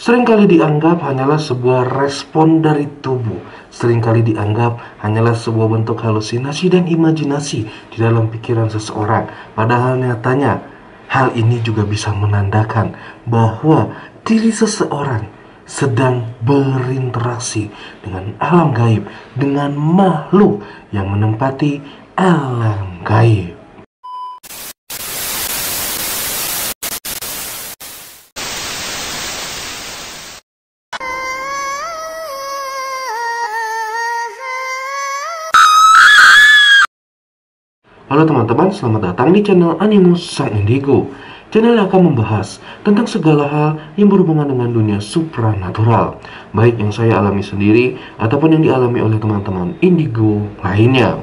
seringkali dianggap hanyalah sebuah respon dari tubuh, seringkali dianggap hanyalah sebuah bentuk halusinasi dan imajinasi di dalam pikiran seseorang. Padahal nyatanya, hal ini juga bisa menandakan bahwa diri seseorang sedang berinteraksi dengan alam gaib, dengan makhluk yang menempati alam gaib. Halo teman-teman, selamat datang di channel Animus Sang Indigo. Channel yang akan membahas tentang segala hal yang berhubungan dengan dunia supranatural, baik yang saya alami sendiri ataupun yang dialami oleh teman-teman indigo lainnya.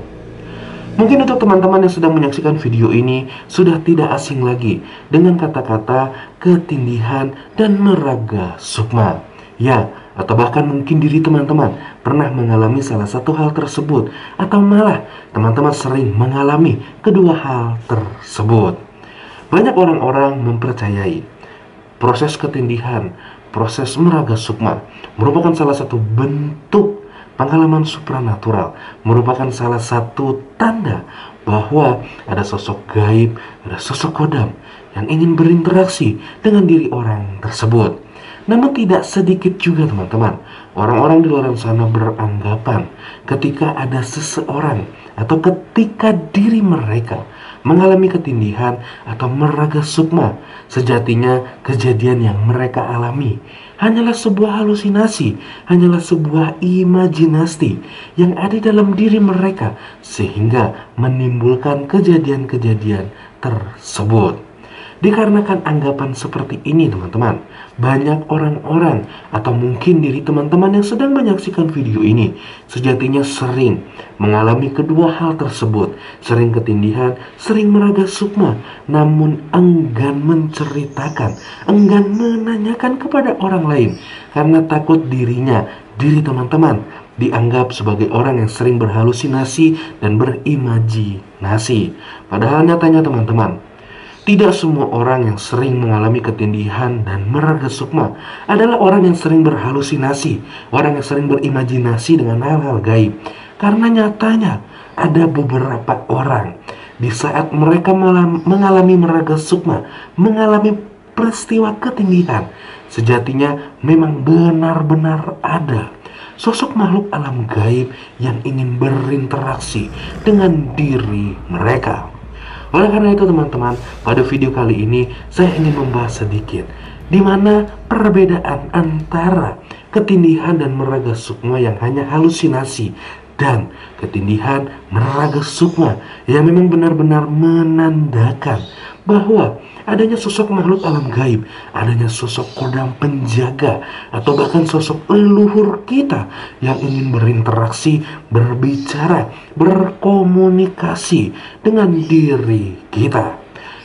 Mungkin untuk teman-teman yang sedang menyaksikan video ini sudah tidak asing lagi dengan kata-kata ketindihan dan meraga sukma. Ya, atau bahkan mungkin diri teman-teman pernah mengalami salah satu hal tersebut, atau malah teman-teman sering mengalami kedua hal tersebut. Banyak orang-orang mempercayai proses ketindihan, proses meraga sukma merupakan salah satu bentuk pengalaman supranatural, merupakan salah satu tanda bahwa ada sosok gaib, ada sosok kodam yang ingin berinteraksi dengan diri orang tersebut. Namun tidak sedikit juga teman-teman, orang-orang di luar sana beranggapan ketika ada seseorang atau ketika diri mereka mengalami ketindihan atau meraga sukma, sejatinya kejadian yang mereka alami hanyalah sebuah halusinasi, hanyalah sebuah imajinasi yang ada dalam diri mereka, sehingga menimbulkan kejadian-kejadian tersebut. Dikarenakan anggapan seperti ini teman-teman, banyak orang-orang atau mungkin diri teman-teman yang sedang menyaksikan video ini sejatinya sering mengalami kedua hal tersebut, sering ketindihan, sering meraga sukma, namun enggan menceritakan, enggan menanyakan kepada orang lain karena takut diri teman-teman dianggap sebagai orang yang sering berhalusinasi dan berimajinasi. Padahal nyatanya teman-teman, tidak semua orang yang sering mengalami ketindihan dan meraga sukma adalah orang yang sering berhalusinasi, orang yang sering berimajinasi dengan hal-hal gaib. Karena nyatanya ada beberapa orang di saat mereka mengalami meraga sukma, mengalami peristiwa ketindihan, sejatinya memang benar-benar ada sosok makhluk alam gaib yang ingin berinteraksi dengan diri mereka. Oleh karena itu teman-teman, pada video kali ini saya ingin membahas sedikit di mana perbedaan antara ketindihan dan meraga sukma yang hanya halusinasi dan ketindihan meraga sukma yang memang benar-benar menandakan bahwa adanya sosok makhluk alam gaib, adanya sosok kodam penjaga, atau bahkan sosok leluhur kita yang ingin berinteraksi, berbicara, berkomunikasi dengan diri kita.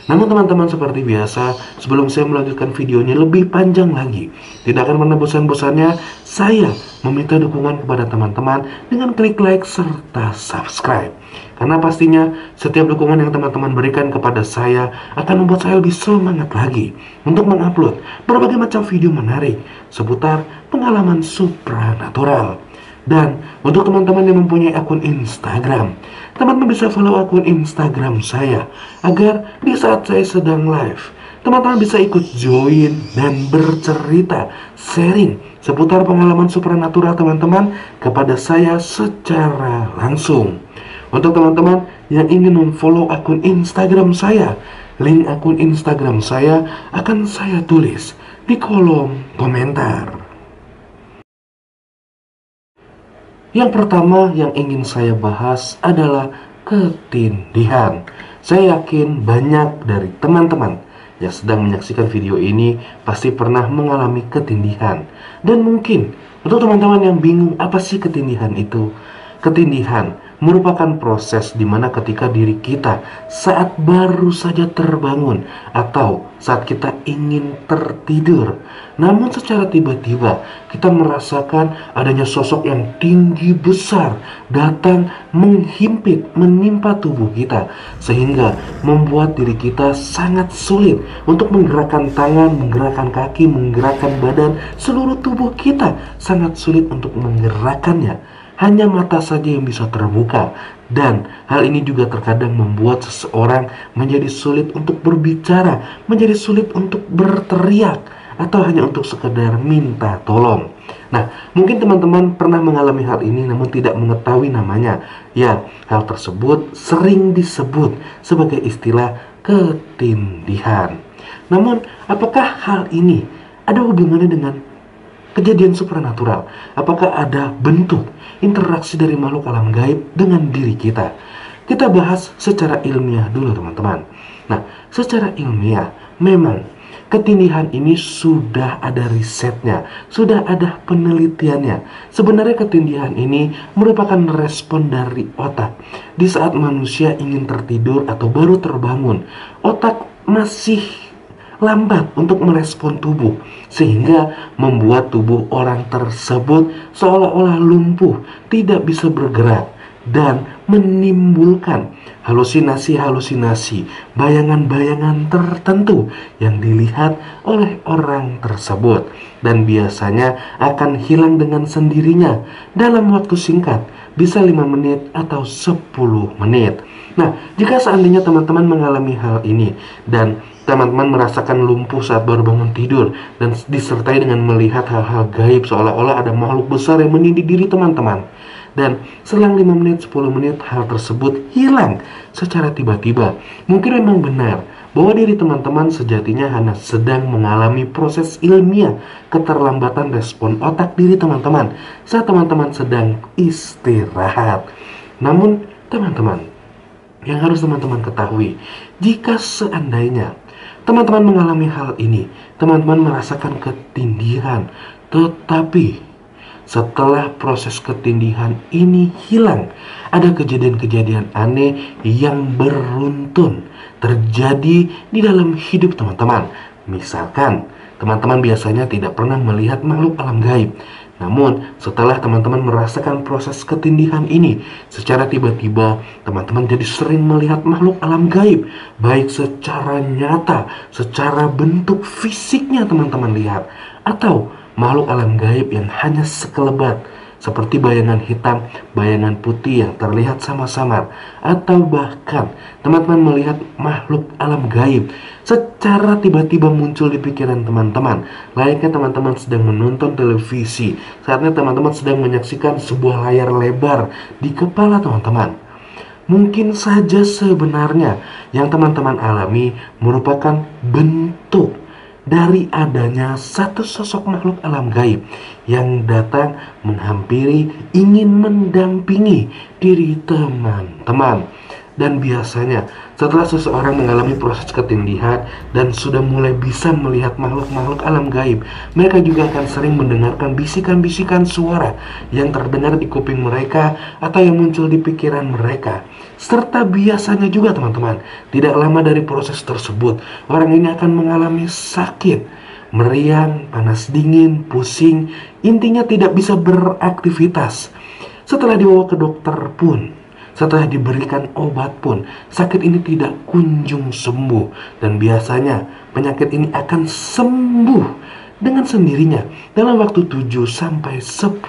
Namun teman-teman, seperti biasa, sebelum saya melanjutkan videonya lebih panjang lagi, tidak akan pernah bosan-bosannya saya meminta dukungan kepada teman-teman dengan klik like serta subscribe. Karena pastinya setiap dukungan yang teman-teman berikan kepada saya akan membuat saya lebih semangat lagi untuk mengupload berbagai macam video menarik seputar pengalaman supranatural. Dan untuk teman-teman yang mempunyai akun Instagram, teman-teman bisa follow akun Instagram saya agar di saat saya sedang live, teman-teman bisa ikut join dan bercerita, sharing seputar pengalaman supranatural teman-teman kepada saya secara langsung. Untuk teman-teman yang ingin memfollow akun Instagram saya, link akun Instagram saya akan saya tulis di kolom komentar. Yang pertama yang ingin saya bahas adalah ketindihan. Saya yakin banyak dari teman-teman yang sedang menyaksikan video ini pasti pernah mengalami ketindihan. Dan mungkin untuk teman-teman yang bingung apa sih ketindihan itu, ketindihan merupakan proses di mana ketika diri kita saat baru saja terbangun atau saat kita ingin tertidur, namun secara tiba-tiba kita merasakan adanya sosok yang tinggi besar datang menghimpit, menimpa tubuh kita, sehingga membuat diri kita sangat sulit untuk menggerakkan tangan, menggerakkan kaki, menggerakkan badan, seluruh tubuh kita sangat sulit untuk menggerakkannya. Hanya mata saja yang bisa terbuka, dan hal ini juga terkadang membuat seseorang menjadi sulit untuk berbicara, menjadi sulit untuk berteriak, atau hanya untuk sekedar minta tolong. Nah, mungkin teman-teman pernah mengalami hal ini namun tidak mengetahui namanya. Ya, hal tersebut sering disebut sebagai istilah ketindihan. Namun, apakah hal ini ada hubungannya dengan kejadian supranatural? Apakah ada bentuk interaksi dari makhluk alam gaib dengan diri kita? Kita bahas secara ilmiah dulu, teman-teman. Nah, secara ilmiah memang ketindihan ini sudah ada risetnya, sudah ada penelitiannya. Sebenarnya ketindihan ini merupakan respon dari otak. Di saat manusia ingin tertidur atau baru terbangun, otak masih lambat untuk merespon tubuh, sehingga membuat tubuh orang tersebut seolah-olah lumpuh, tidak bisa bergerak, dan menimbulkan halusinasi-halusinasi, bayangan-bayangan tertentu yang dilihat oleh orang tersebut, dan biasanya akan hilang dengan sendirinya dalam waktu singkat, bisa 5 menit atau 10 menit. Nah, jika seandainya teman-teman mengalami hal ini dan teman-teman merasakan lumpuh saat baru bangun tidur dan disertai dengan melihat hal-hal gaib seolah-olah ada makhluk besar yang menindih diri teman-teman, dan selang 5 menit 10 menit hal tersebut hilang secara tiba-tiba, mungkin memang benar bahwa diri teman-teman sejatinya hanya sedang mengalami proses ilmiah keterlambatan respon otak diri teman-teman saat teman-teman sedang istirahat. Namun teman-teman, yang harus teman-teman ketahui, jika seandainya teman-teman mengalami hal ini, teman-teman merasakan ketindihan, tetapi setelah proses ketindihan ini hilang, ada kejadian-kejadian aneh yang beruntun terjadi di dalam hidup teman-teman. Misalkan, teman-teman biasanya tidak pernah melihat makhluk alam gaib. Namun, setelah teman-teman merasakan proses ketindihan ini, secara tiba-tiba teman-teman jadi sering melihat makhluk alam gaib, baik secara nyata, secara bentuk fisiknya teman-teman lihat, atau makhluk alam gaib yang hanya sekelebat, seperti bayangan hitam, bayangan putih yang terlihat samar-samar, atau bahkan teman-teman melihat makhluk alam gaib secara tiba-tiba muncul di pikiran teman-teman, layaknya teman-teman sedang menonton televisi, saatnya teman-teman sedang menyaksikan sebuah layar lebar di kepala teman-teman. Mungkin saja sebenarnya yang teman-teman alami merupakan bentuk dari adanya satu sosok makhluk alam gaib yang datang menghampiri, ingin mendampingi diri teman-teman. Dan biasanya setelah seseorang mengalami proses ketindihan dan sudah mulai bisa melihat makhluk-makhluk alam gaib, mereka juga akan sering mendengarkan bisikan-bisikan suara yang terdengar di kuping mereka atau yang muncul di pikiran mereka. Serta biasanya juga teman-teman, tidak lama dari proses tersebut, orang ini akan mengalami sakit, meriang, panas dingin, pusing, intinya tidak bisa beraktivitas. Setelah dibawa ke dokter pun, setelah diberikan obat pun, sakit ini tidak kunjung sembuh. Dan biasanya penyakit ini akan sembuh dengan sendirinya dalam waktu 7-10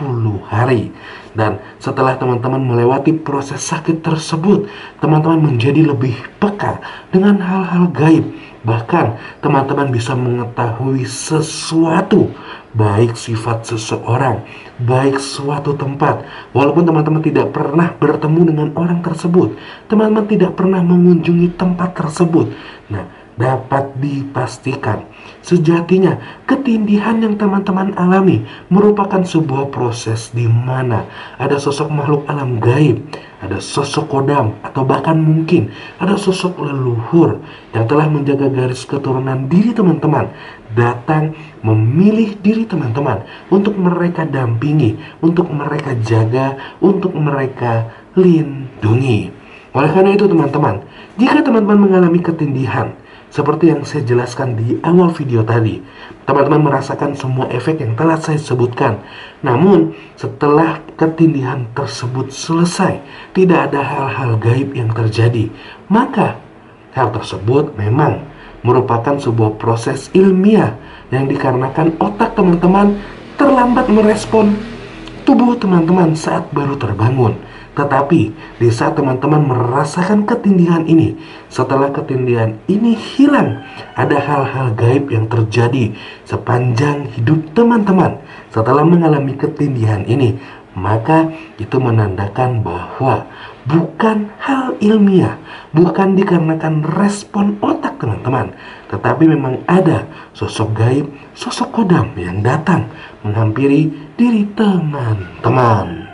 hari. Dan setelah teman-teman melewati proses sakit tersebut, teman-teman menjadi lebih peka dengan hal-hal gaib. Bahkan teman-teman bisa mengetahui sesuatu, baik sifat seseorang, baik suatu tempat. Walaupun teman-teman tidak pernah bertemu dengan orang tersebut, teman-teman tidak pernah mengunjungi tempat tersebut. Nah, dapat dipastikan sejatinya ketindihan yang teman-teman alami merupakan sebuah proses di mana ada sosok makhluk alam gaib, ada sosok kodam, atau bahkan mungkin ada sosok leluhur yang telah menjaga garis keturunan diri teman-teman, datang memilih diri teman-teman untuk mereka dampingi, untuk mereka jaga, untuk mereka lindungi. Oleh karena itu teman-teman, jika teman-teman mengalami ketindihan seperti yang saya jelaskan di awal video tadi, teman-teman merasakan semua efek yang telah saya sebutkan. Namun, setelah ketindihan tersebut selesai, tidak ada hal-hal gaib yang terjadi. Maka, hal tersebut memang merupakan sebuah proses ilmiah yang dikarenakan otak teman-teman terlambat merespon tubuh teman-teman saat baru terbangun. Tetapi di saat teman-teman merasakan ketindihan ini, setelah ketindihan ini hilang, ada hal-hal gaib yang terjadi sepanjang hidup teman-teman setelah mengalami ketindihan ini. Maka itu menandakan bahwa bukan hal ilmiah, bukan dikarenakan respon otak teman-teman, tetapi memang ada sosok gaib, sosok kodam yang datang menghampiri diri teman-teman.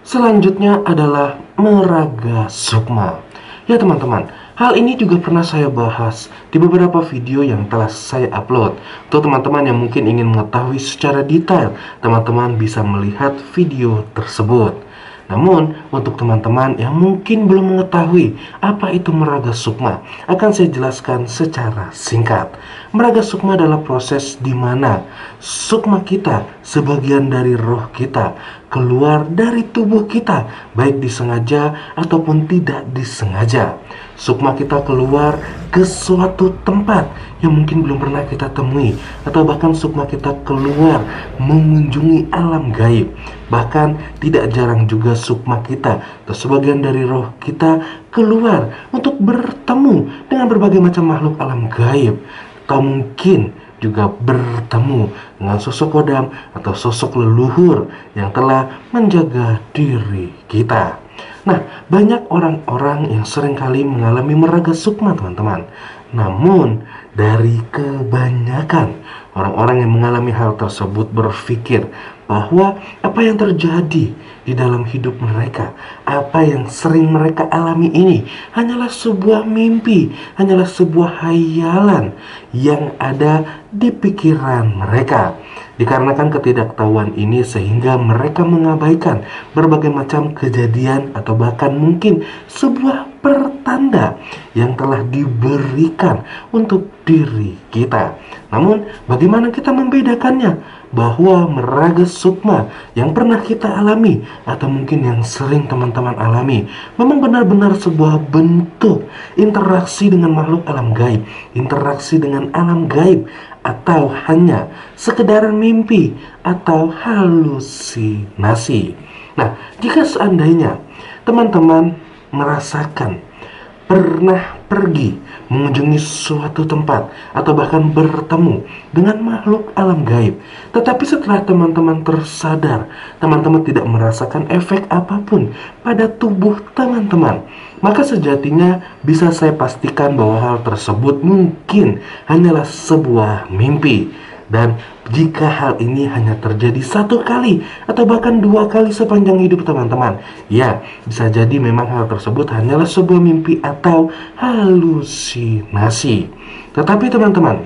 Selanjutnya adalah meraga sukma. Ya teman-teman, hal ini juga pernah saya bahas di beberapa video yang telah saya upload. Untuk teman-teman yang mungkin ingin mengetahui secara detail, teman-teman bisa melihat video tersebut. Namun, untuk teman-teman yang mungkin belum mengetahui apa itu meraga sukma, akan saya jelaskan secara singkat. Meraga sukma adalah proses di mana sukma kita, sebagian dari roh kita, keluar dari tubuh kita, baik disengaja ataupun tidak disengaja. Sukma kita keluar ke suatu tempat yang mungkin belum pernah kita temui, atau bahkan sukma kita keluar mengunjungi alam gaib. Bahkan tidak jarang juga sukma kita atau sebagian dari roh kita keluar untuk bertemu dengan berbagai macam makhluk alam gaib, atau mungkin juga bertemu dengan sosok kodam atau sosok leluhur yang telah menjaga diri kita. Nah, banyak orang-orang yang seringkali mengalami meraga sukma teman-teman. Namun, dari kebanyakan orang-orang yang mengalami hal tersebut berpikir bahwa apa yang terjadi di dalam hidup mereka, apa yang sering mereka alami ini hanyalah sebuah mimpi, hanyalah sebuah hayalan yang ada di pikiran mereka. Dikarenakan ketidaktahuan ini sehingga mereka mengabaikan berbagai macam kejadian atau bahkan mungkin sebuah pertanda yang telah diberikan untuk diri kita. Namun bagaimana kita membedakannya? Bahwa meraga sukma yang pernah kita alami atau mungkin yang sering teman-teman alami memang benar-benar sebuah bentuk interaksi dengan makhluk alam gaib, interaksi dengan alam gaib, atau hanya sekedar mimpi atau halusinasi. Nah, jika seandainya teman-teman merasakan pernah pergi mengunjungi suatu tempat atau bahkan bertemu dengan makhluk alam gaib, tetapi setelah teman-teman tersadar, teman-teman tidak merasakan efek apapun pada tubuh teman-teman, maka sejatinya bisa saya pastikan bahwa hal tersebut mungkin hanyalah sebuah mimpi. Dan jika hal ini hanya terjadi satu kali atau bahkan dua kali sepanjang hidup teman-teman, ya bisa jadi memang hal tersebut hanyalah sebuah mimpi atau halusinasi. Tetapi teman-teman,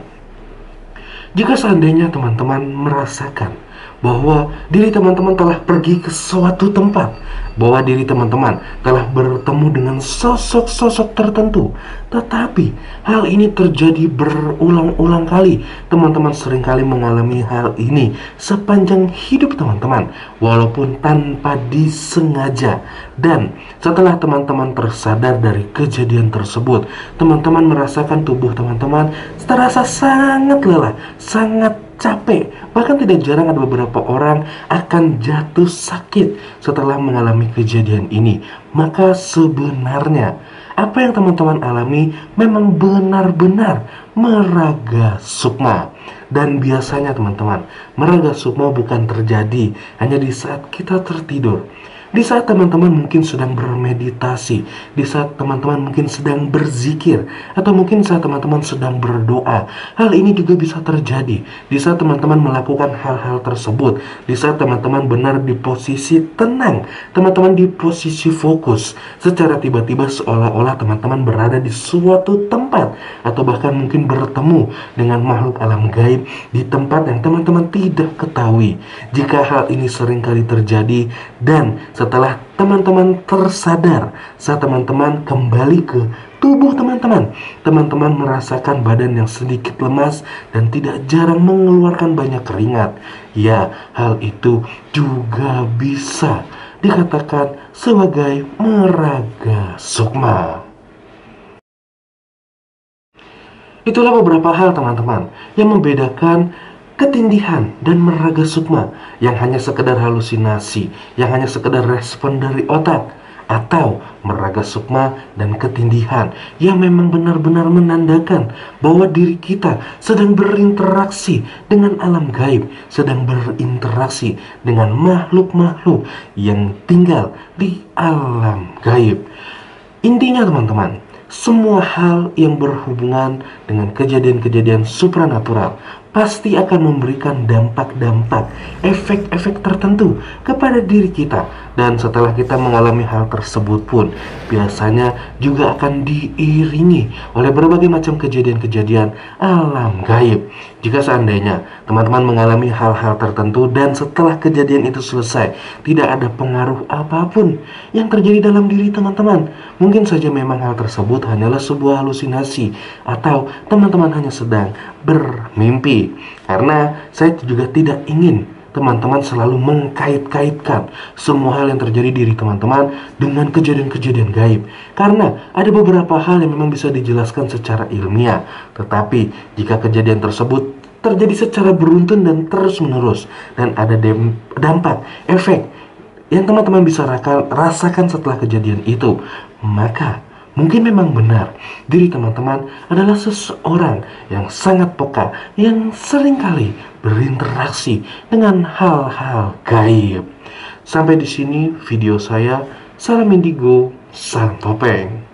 jika seandainya teman-teman merasakan bahwa diri teman-teman telah pergi ke suatu tempat, bahwa diri teman-teman telah bertemu dengan sosok-sosok tertentu, tetapi hal ini terjadi berulang-ulang kali, teman-teman seringkali mengalami hal ini sepanjang hidup teman-teman, walaupun tanpa disengaja. Dan setelah teman-teman tersadar dari kejadian tersebut, teman-teman merasakan tubuh teman-teman terasa sangat lelah, sangat capek. Bahkan tidak jarang ada beberapa orang akan jatuh sakit setelah mengalami kejadian ini. Maka sebenarnya apa yang teman-teman alami memang benar-benar meraga sukma. Dan biasanya teman-teman, meraga sukma bukan terjadi hanya di saat kita tertidur. Di saat teman-teman mungkin sedang bermeditasi, di saat teman-teman mungkin sedang berzikir, atau mungkin saat teman-teman sedang berdoa, hal ini juga bisa terjadi. Di saat teman-teman melakukan hal-hal tersebut, di saat teman-teman benar di posisi tenang, teman-teman di posisi fokus, secara tiba-tiba seolah-olah teman-teman berada di suatu tempat, atau bahkan mungkin bertemu dengan makhluk alam gaib di tempat yang teman-teman tidak ketahui. Jika hal ini seringkali terjadi, dan setelah teman-teman tersadar, saat teman-teman kembali ke tubuh teman-teman, teman-teman merasakan badan yang sedikit lemas dan tidak jarang mengeluarkan banyak keringat. Ya, hal itu juga bisa dikatakan sebagai meraga sukma. Itulah beberapa hal teman-teman yang membedakan ketindihan dan meraga sukma, yang hanya sekedar halusinasi, yang hanya sekedar respon dari otak, atau meraga sukma dan ketindihan yang memang benar-benar menandakan bahwa diri kita sedang berinteraksi dengan alam gaib, sedang berinteraksi dengan makhluk-makhluk yang tinggal di alam gaib. Intinya teman-teman, semua hal yang berhubungan dengan kejadian-kejadian supranatural pasti akan memberikan dampak-dampak, efek-efek tertentu kepada diri kita. Dan setelah kita mengalami hal tersebut pun, biasanya juga akan diiringi oleh berbagai macam kejadian-kejadian alam gaib. Jika seandainya teman-teman mengalami hal-hal tertentu dan setelah kejadian itu selesai, tidak ada pengaruh apapun yang terjadi dalam diri teman-teman, mungkin saja memang hal tersebut hanyalah sebuah halusinasi, atau teman-teman hanya sedang bermimpi. Karena saya juga tidak ingin teman-teman selalu mengkait-kaitkan semua hal yang terjadi di diri teman-teman dengan kejadian-kejadian gaib. Karena ada beberapa hal yang memang bisa dijelaskan secara ilmiah, tetapi jika kejadian tersebut terjadi secara beruntun dan terus-menerus, dan ada dampak, efek yang teman-teman bisa rasakan setelah kejadian itu, maka mungkin memang benar diri teman-teman adalah seseorang yang sangat peka, yang seringkali berinteraksi dengan hal-hal gaib. Sampai di sini video saya. Salam indigo, salam topeng.